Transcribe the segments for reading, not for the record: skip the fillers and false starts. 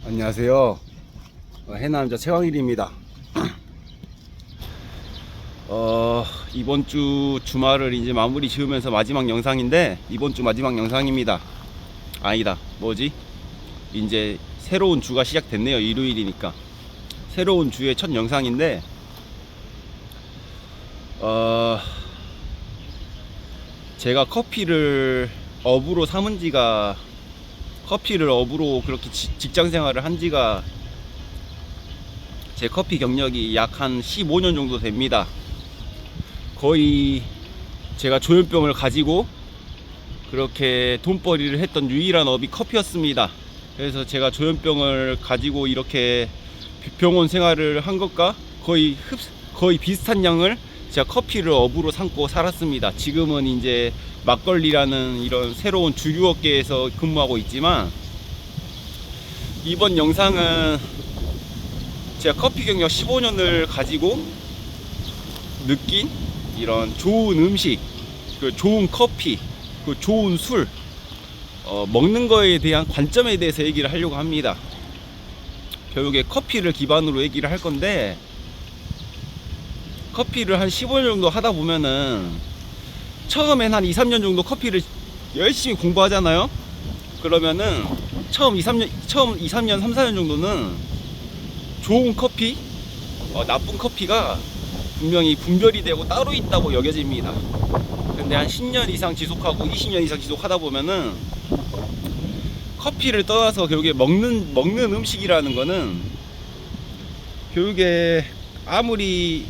안녕하세요. 해남자 최광일입니다. 이번 주 주말을 이제 마무리 지으면서 마지막 영상인데, 이번 주 마지막 영상입니다. 아니다, 뭐지? 이제 새로운 주가 시작됐네요. 일요일이니까 새로운 주의 첫 영상인데, 제가 커피를 업으로 삼은 지가, 커피를 업으로 그렇게 직장 생활을 한 지가, 제 커피 경력이 약 한 15년 정도 됩니다. 거의 제가 조현병을 가지고 그렇게 돈벌이를 했던 유일한 업이 커피였습니다. 그래서 제가 조현병을 가지고 이렇게 병원 생활을 한 것과 거의 비슷한 양을 제가 커피를 업으로 삼고 살았습니다. 지금은 이제 막걸리라는 이런 새로운 주류업계에서 근무하고 있지만, 이번 영상은 제가 커피 경력 15년을 가지고 느낀 이런 좋은 음식, 그 좋은 커피, 그 좋은 술, 먹는 거에 대한 관점에 대해서 얘기를 하려고 합니다. 결국에 커피를 기반으로 얘기를 할 건데, 커피를 한 15년 정도 하다 보면은 처음엔 한 2, 3년 정도 커피를 열심히 공부하잖아요. 그러면은 처음 2, 3년, 3, 4년 정도는 좋은 커피, 나쁜 커피가 분명히 분별이 되고 따로 있다고 여겨집니다. 근데 한 10년 이상 지속하고 20년 이상 지속하다 보면은 커피를 떠나서 결국에 먹는 음식이라는 거는, 결국에 아무리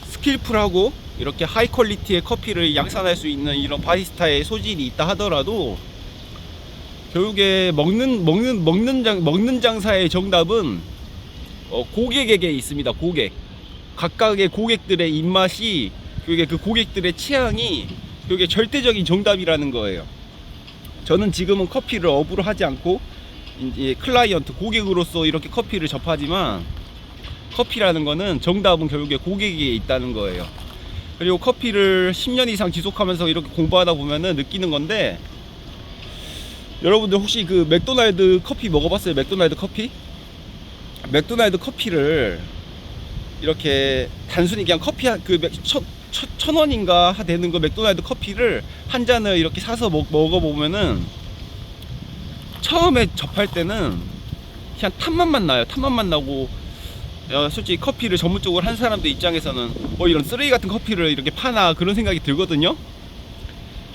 스킬풀하고 이렇게 하이 퀄리티의 커피를 양산할 수 있는 이런 바리스타의 소질이 있다 하더라도, 결국에 먹는 장사의 정답은 고객에게 있습니다. 각각의 고객들의 입맛이, 그게 그 고객들의 취향이 그게 절대적인 정답이라는 거예요. 저는 지금은 커피를 업으로 하지 않고 이제 클라이언트, 고객으로서 이렇게 커피를 접하지만, 커피라는 거는 정답은 결국에 고객에게 있다는 거예요. 그리고 커피를 10년 이상 지속하면서 이렇게 공부하다 보면은 느끼는 건데, 여러분들 혹시 그 맥도날드 커피 먹어봤어요? 맥도날드 커피? 맥도날드 커피를 이렇게 단순히 그냥 커피 그 1,000원인가 되는 그 맥도날드 커피를 한 잔을 이렇게 사서 먹어보면은, 처음에 접할 때는 그냥 탐맛만 나요. 탐맛만 나고, 솔직히 커피를 전문적으로 한 사람들 입장에서는 이런 쓰레기 같은 커피를 이렇게 파나, 그런 생각이 들거든요.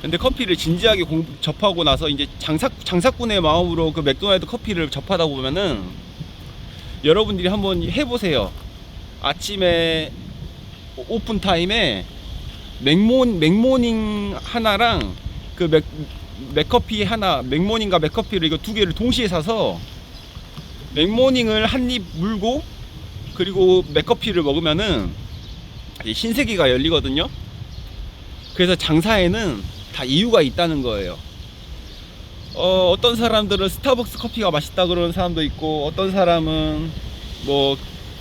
근데 커피를 진지하게 접하고 나서 이제 장사꾼의 마음으로 그 맥도날드 커피를 접하다 보면은, 여러분들이 한번 해보세요. 아침에 오픈 타임에 맥모닝 하나랑 그 맥커피 하나, 맥모닝과 맥커피를 이거 두 개를 동시에 사서 맥모닝을 한 입 물고, 그리고 맥커피를 먹으면은 신세계가 열리거든요. 그래서 장사에는 다 이유가 있다는 거예요. 어떤 사람들은 스타벅스 커피가 맛있다 그러는 사람도 있고, 어떤 사람은 뭐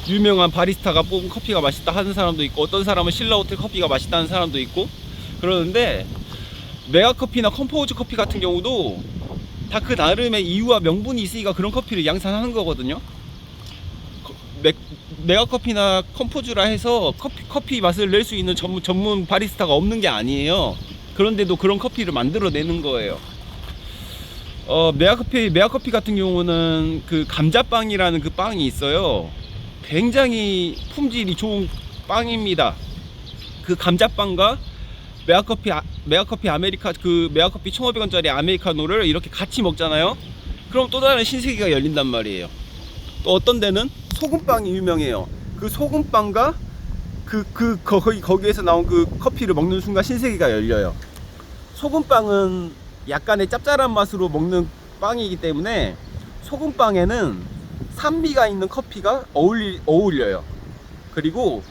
유명한 바리스타가 뽑은 커피가 맛있다 하는 사람도 있고, 어떤 사람은 신라호텔 커피가 맛있다는 사람도 있고 그러는데, 메가커피나 컴포즈 커피 같은 경우도 다 그 나름의 이유와 명분이 있으니까 그런 커피를 양산하는 거거든요. 메가커피나 컴포즈라 해서 커피 맛을 낼 수 있는 전문 바리스타가 없는 게 아니에요. 그런데도 그런 커피를 만들어내는 거예요. 메가커피 같은 경우는 그 감자빵이라는 그 빵이 있어요. 굉장히 품질이 좋은 빵입니다. 그 감자빵과 메가커피 아메리카, 그 메가커피 1,500원짜리 아메리카노를 이렇게 같이 먹잖아요. 그럼 또 다른 신세계가 열린단 말이에요. 또 어떤 데는 소금빵이 유명해요. 그 소금빵과 거기에서 나온 그 커피를 먹는 순간 신세계가 열려요. 소금빵은 약간의 짭짤한 맛으로 먹는 빵이기 때문에, 소금빵에는 산미가 있는 커피가 어울려요. 그리고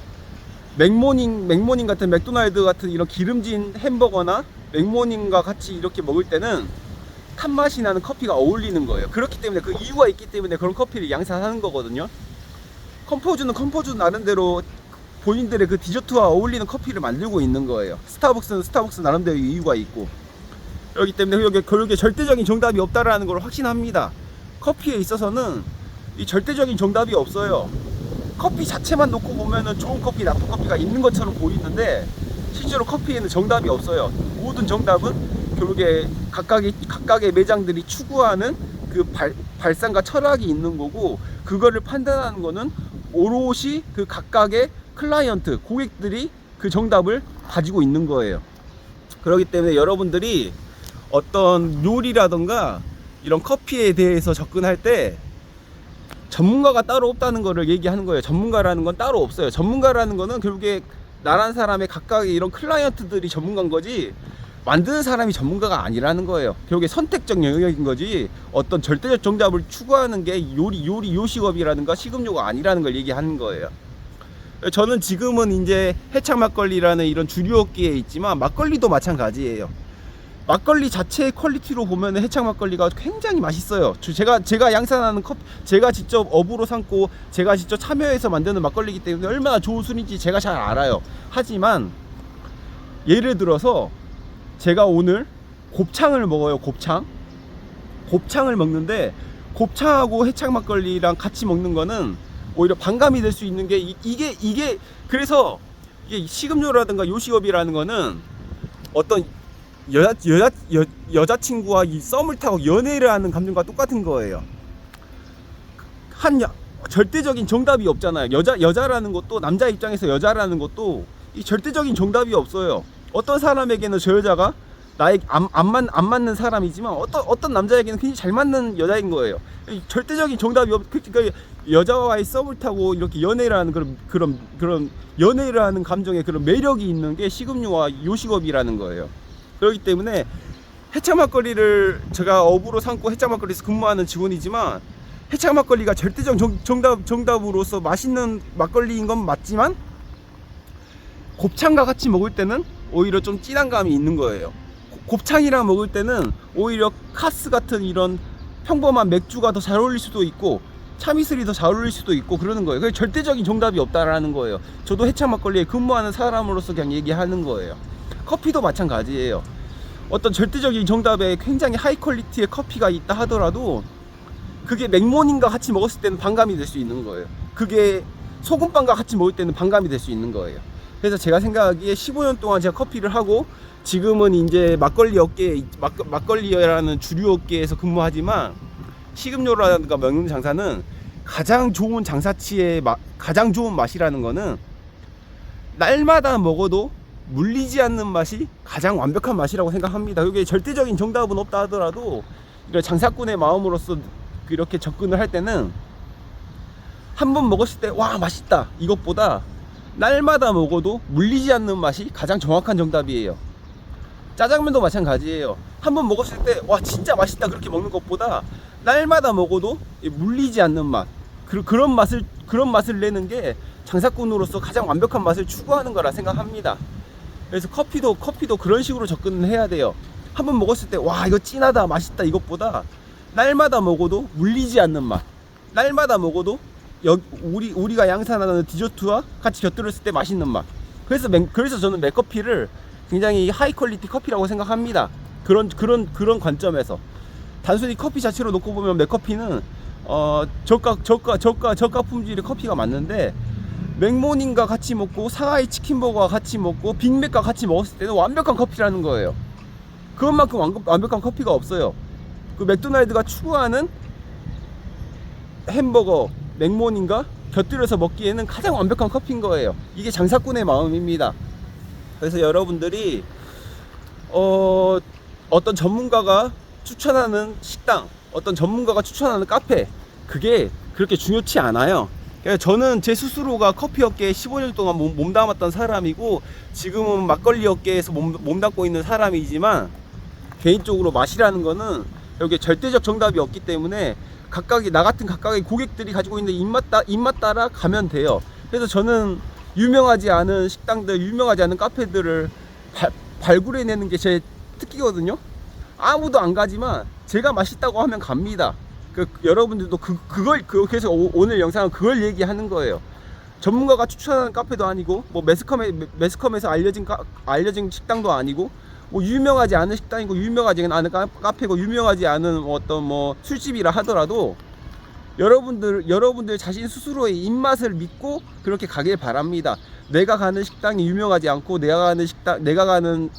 맥모닝 같은, 맥도날드 같은 이런 기름진 햄버거나 맥모닝과 같이 이렇게 먹을 때는 탄맛이 나는 커피가 어울리는 거예요. 그렇기 때문에, 그 이유가 있기 때문에 그런 커피를 양산하는 거거든요. 컴포즈 나름대로 본인들의 그 디저트와 어울리는 커피를 만들고 있는 거예요. 스타벅스는 스타벅스 나름대로 이유가 있고, 그렇기 때문에 결국에 절대적인 정답이 없다라는 걸 확신합니다. 커피에 있어서는 이 절대적인 정답이 없어요. 커피 자체만 놓고 보면은 좋은 커피, 나쁜 커피가 있는 것처럼 보이는데 실제로 커피에는 정답이 없어요. 모든 정답은 결국에 각각의 매장들이 추구하는 그 발상과 철학이 있는 거고, 그거를 판단하는 거는 오롯이 그 각각의 클라이언트, 고객들이 그 정답을 가지고 있는 거예요. 그렇기 때문에 여러분들이 어떤 요리라던가 이런 커피에 대해서 접근할 때 전문가가 따로 없다는 거를 얘기하는 거예요. 전문가라는 건 따로 없어요. 전문가라는 거는 결국에 나란 사람의 각각의 이런 클라이언트들이 전문가인 거지, 만드는 사람이 전문가가 아니라는 거예요. 결국에 선택적 영역인 거지, 어떤 절대적 정답을 추구하는 게 요식업이라든가 식음료가 아니라는 걸 얘기하는 거예요. 저는 지금은 이제 해창 막걸리라는 이런 주류업계에 있지만 막걸리도 마찬가지예요. 막걸리 자체의 퀄리티로 보면 해창 막걸리가 굉장히 맛있어요. 제가 양산하는 제가 직접 업으로 삼고 제가 직접 참여해서 만드는 막걸리이기 때문에 얼마나 좋은 술인지 제가 잘 알아요. 하지만 예를 들어서 제가 오늘 곱창을 먹어요. 곱창을 먹는데 곱창하고 해창 막걸리랑 같이 먹는 거는 오히려 반감이 될 수 있는 게 이게 그래서 이게 식음료라든가 요식업이라는 거는 어떤 여자친구와 이 썸을 타고 연애를 하는 감정과 똑같은 거예요. 절대적인 정답이 없잖아요. 여자라는 것도, 남자 입장에서 여자라는 것도 이 절대적인 정답이 없어요. 어떤 사람에게는 저 여자가 나의 안 맞는 사람이지만 어떤 남자에게는 굉장히 잘 맞는 여자인 거예요. 절대적인 정답이 그러니까 여자와의 썸을 타고 이렇게 연애를 하는 그런 연애를 하는 감정에 그런 매력이 있는 게 식음료와 요식업이라는 거예요. 그렇기 때문에 해창 막걸리를 제가 업으로 삼고 해창 막걸리에서 근무하는 직원이지만, 해창 막걸리가 절대적 정답으로서 맛있는 막걸리인 건 맞지만 곱창과 같이 먹을 때는 오히려 좀 진한 감이 있는 거예요. 곱창이랑 먹을 때는 오히려 카스 같은 이런 평범한 맥주가 더 잘 어울릴 수도 있고 참이슬이 더 잘 어울릴 수도 있고 그러는 거예요. 그래서 절대적인 정답이 없다라는 거예요. 저도 해창 막걸리에 근무하는 사람으로서 그냥 얘기하는 거예요. 커피도 마찬가지예요. 어떤 절대적인 정답에 굉장히 하이 퀄리티의 커피가 있다 하더라도 그게 맥모닝과 같이 먹었을 때는 반감이 될 수 있는 거예요. 그게 소금빵과 같이 먹을 때는 반감이 될 수 있는 거예요. 그래서 제가 생각하기에 15년 동안 제가 커피를 하고 지금은 이제 막걸리라는 주류 업계에서 근무하지만, 식음료라든가 먹는 장사는 가장 좋은 장사치의 가장 좋은 맛이라는 거는 날마다 먹어도 물리지 않는 맛이 가장 완벽한 맛이라고 생각합니다. 이게 절대적인 정답은 없다 하더라도 이런 장사꾼의 마음으로서 이렇게 접근을 할 때는 한 번 먹었을 때 와 맛있다 이것보다 날마다 먹어도 물리지 않는 맛이 가장 정확한 정답이에요. 짜장면도 마찬가지예요. 한 번 먹었을 때 와 진짜 맛있다 그렇게 먹는 것보다 날마다 먹어도 물리지 않는 맛, 그런 맛을 내는 게 장사꾼으로서 가장 완벽한 맛을 추구하는 거라 생각합니다. 그래서 커피도 그런 식으로 접근을 해야 돼요. 한 번 먹었을 때 와 이거 진하다 맛있다 이것보다 날마다 먹어도 물리지 않는 맛, 날마다 먹어도 우리가 양산하는 디저트와 같이 곁들였을 때 맛있는 맛. 그래서 저는 맥커피를 굉장히 하이 퀄리티 커피라고 생각합니다. 그런 관점에서 단순히 커피 자체로 놓고 보면 맥커피는 저가 품질의 커피가 맞는데, 맥모닝과 같이 먹고 상하이 치킨버거와 같이 먹고 빅맥과 같이 먹었을 때는 완벽한 커피라는 거예요. 그것만큼 완벽한 커피가 없어요. 그 맥도날드가 추구하는 햄버거, 맥모닝과 곁들여서 먹기에는 가장 완벽한 커피인 거예요. 이게 장사꾼의 마음입니다. 그래서 여러분들이 어떤 전문가가 추천하는 식당, 어떤 전문가가 추천하는 카페, 그게 그렇게 중요치 않아요. 저는 제 스스로가 커피 업계에 15년 동안 몸담았던 사람이고 지금은 막걸리 업계에서 몸담고 있는 사람이지만, 개인적으로 맛이라는 거는 여기에 절대적 정답이 없기 때문에 나 같은 각각의 고객들이 가지고 있는 입맛 따라 가면 돼요. 그래서 저는 유명하지 않은 식당들, 유명하지 않은 카페들을 발굴해내는 게 제 특기거든요. 아무도 안 가지만 제가 맛있다고 하면 갑니다. 여러분들도 그래서 오늘 영상은 그걸 얘기하는 거예요. 전문가가 추천하는 카페도 아니고 뭐 매스컴에서 알려진 식당도 아니고, 뭐 유명하지 않은 식당이고 유명하지 않은 카페고 유명하지 않은 어떤 뭐 술집이라 하더라도 여러분들 자신 스스로의 입맛을 믿고 그렇게 가길 바랍니다. 내가 가는 식당이 유명하지 않고, 내가 가는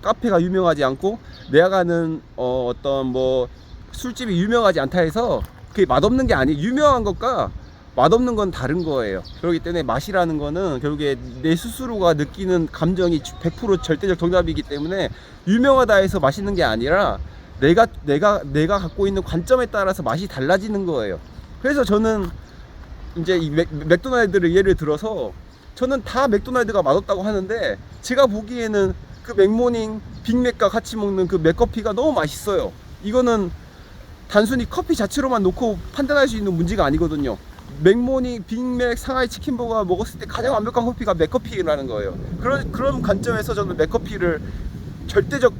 카페가 유명하지 않고, 내가 가는 어떤 뭐 술집이 유명하지 않다 해서 그게 맛없는 게 아니에요. 유명한 것과 맛없는 건 다른 거예요. 그렇기 때문에 맛이라는 거는 결국에 내 스스로가 느끼는 감정이 100% 절대적 정답이기 때문에, 유명하다 해서 맛있는 게 아니라 내가 갖고 있는 관점에 따라서 맛이 달라지는 거예요. 그래서 저는 이제 이 맥도날드를 예를 들어서, 저는 다 맥도날드가 맛없다고 하는데, 제가 보기에는 그 맥모닝 빅맥과 같이 먹는 그 맥커피가 너무 맛있어요. 이거는 단순히 커피 자체로만 놓고 판단할 수 있는 문제가 아니거든요. 맥모닝, 빅맥, 상하이 치킨버거 먹었을 때 가장 완벽한 커피가 맥커피라는 거예요. 그런 관점에서 저는 맥커피를 절대적,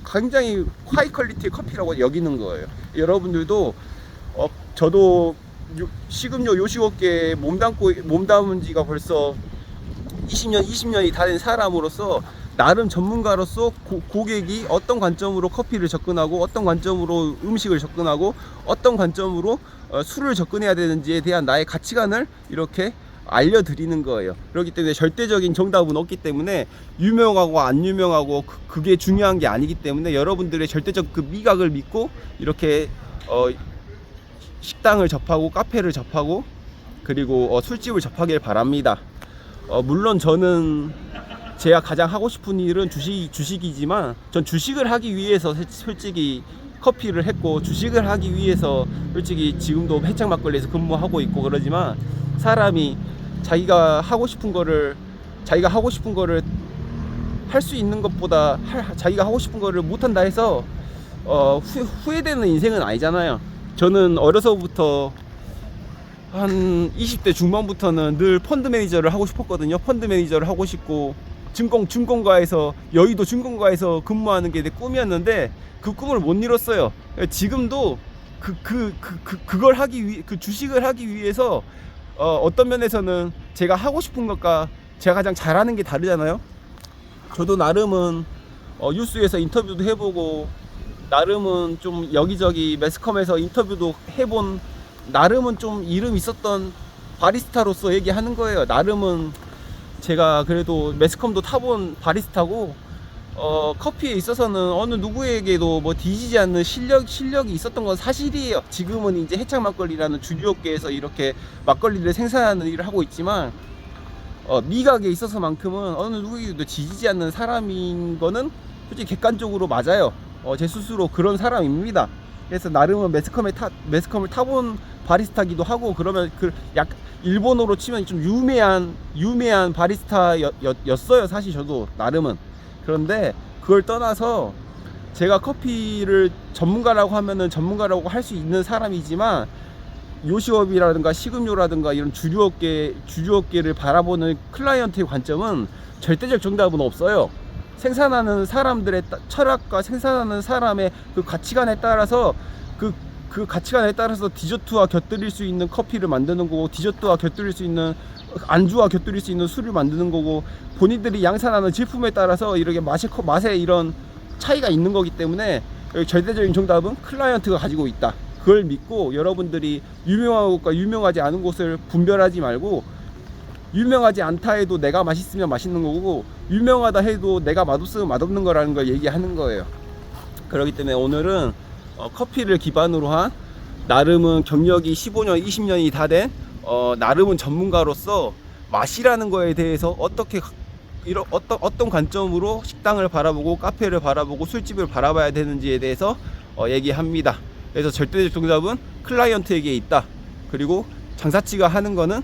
굉장히 하이 퀄리티의 커피라고 여기는 거예요. 여러분들도 저도 식음료 요식업계에 몸담은 지가 벌써 20년이 다 된 사람으로서, 나름 전문가로서 고객이 어떤 관점으로 커피를 접근하고, 어떤 관점으로 음식을 접근하고, 어떤 관점으로 술을 접근해야 되는지에 대한 나의 가치관을 이렇게 알려드리는 거예요. 그렇기 때문에 절대적인 정답은 없기 때문에, 유명하고 안 유명하고 그게 중요한 게 아니기 때문에, 여러분들의 절대적 그 미각을 믿고 이렇게 식당을 접하고 카페를 접하고 그리고 술집을 접하길 바랍니다. 물론 저는 제가 가장 하고 싶은 일은 주식이지만, 전 주식을 하기 위해서 솔직히 커피를 했고, 주식을 하기 위해서 솔직히 지금도 해창 막걸리에서 근무하고 있고 그러지만, 사람이 자기가 하고 싶은 거를 할 수 있는 것보다 자기가 하고 싶은 거를 못한다 해서 후회되는 인생은 아니잖아요. 저는 어려서부터 한 20대 중반부터는 늘 펀드 매니저를 하고 싶었거든요. 펀드 매니저를 하고 싶고, 증권가에서, 여의도 증권가에서 근무하는 게 내 꿈이었는데 그 꿈을 못 이뤘어요. 지금도 그걸 하기 위해, 그 주식을 하기 위해서 어떤 면에서는 제가 하고 싶은 것과 제가 가장 잘하는 게 다르잖아요. 저도 나름은 뉴스에서 인터뷰도 해보고, 나름은 좀 여기저기 매스컴에서 인터뷰도 해본, 나름은 좀 이름 있었던 바리스타로서 얘기하는 거예요. 나름은 제가 그래도 매스컴도 타본 바리스타고, 커피에 있어서는 어느 누구에게도 뭐 뒤지지 않는 실력이 있었던 건 사실이에요. 지금은 이제 해창 막걸리라는 주류업계에서 이렇게 막걸리를 생산하는 일을 하고 있지만, 미각에 있어서만큼은 어느 누구에게도 지지지 않는 사람인 거는 솔직히 객관적으로 맞아요. 제 스스로 그런 사람입니다. 그래서 나름은 매스컴을 타본 바리스타기도 하고, 그러면 일본어로 치면 좀 유명한 바리스타였어요. 사실 저도 나름은. 그런데 그걸 떠나서 제가 커피를 전문가라고 하면은 전문가라고 할 수 있는 사람이지만, 요식업이라든가 식음료라든가 이런 주류업계를 바라보는 클라이언트의 관점은 절대적 정답은 없어요. 생산하는 사람들의 철학과 생산하는 사람의 그 가치관에 따라서 그 가치관에 따라서 디저트와 곁들일 수 있는 커피를 만드는 거고, 디저트와 곁들일 수 있는 안주와 곁들일 수 있는 술을 만드는 거고, 본인들이 양산하는 제품에 따라서 이렇게 맛에 이런 차이가 있는 거기 때문에, 절대적인 정답은 클라이언트가 가지고 있다. 그걸 믿고 여러분들이 유명한 곳과 유명하지 않은 곳을 분별하지 말고, 유명하지 않다 해도 내가 맛있으면 맛있는 거고, 유명하다 해도 내가 맛없으면 맛없는 거라는 걸 얘기하는 거예요. 그렇기 때문에 오늘은 커피를 기반으로 한, 나름은 경력이 15년, 20년이 다 된 나름은 전문가로서 맛이라는 거에 대해서 어떤 관점으로 식당을 바라보고 카페를 바라보고 술집을 바라봐야 되는지에 대해서 얘기합니다. 그래서 절대적 정답은 클라이언트에게 있다. 그리고 장사치가 하는 거는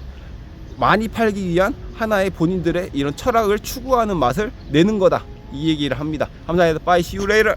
많이 팔기 위한 하나의 본인들의 이런 철학을 추구하는 맛을 내는 거다. 이 얘기를 합니다. 감사합니다. Bye. See you later.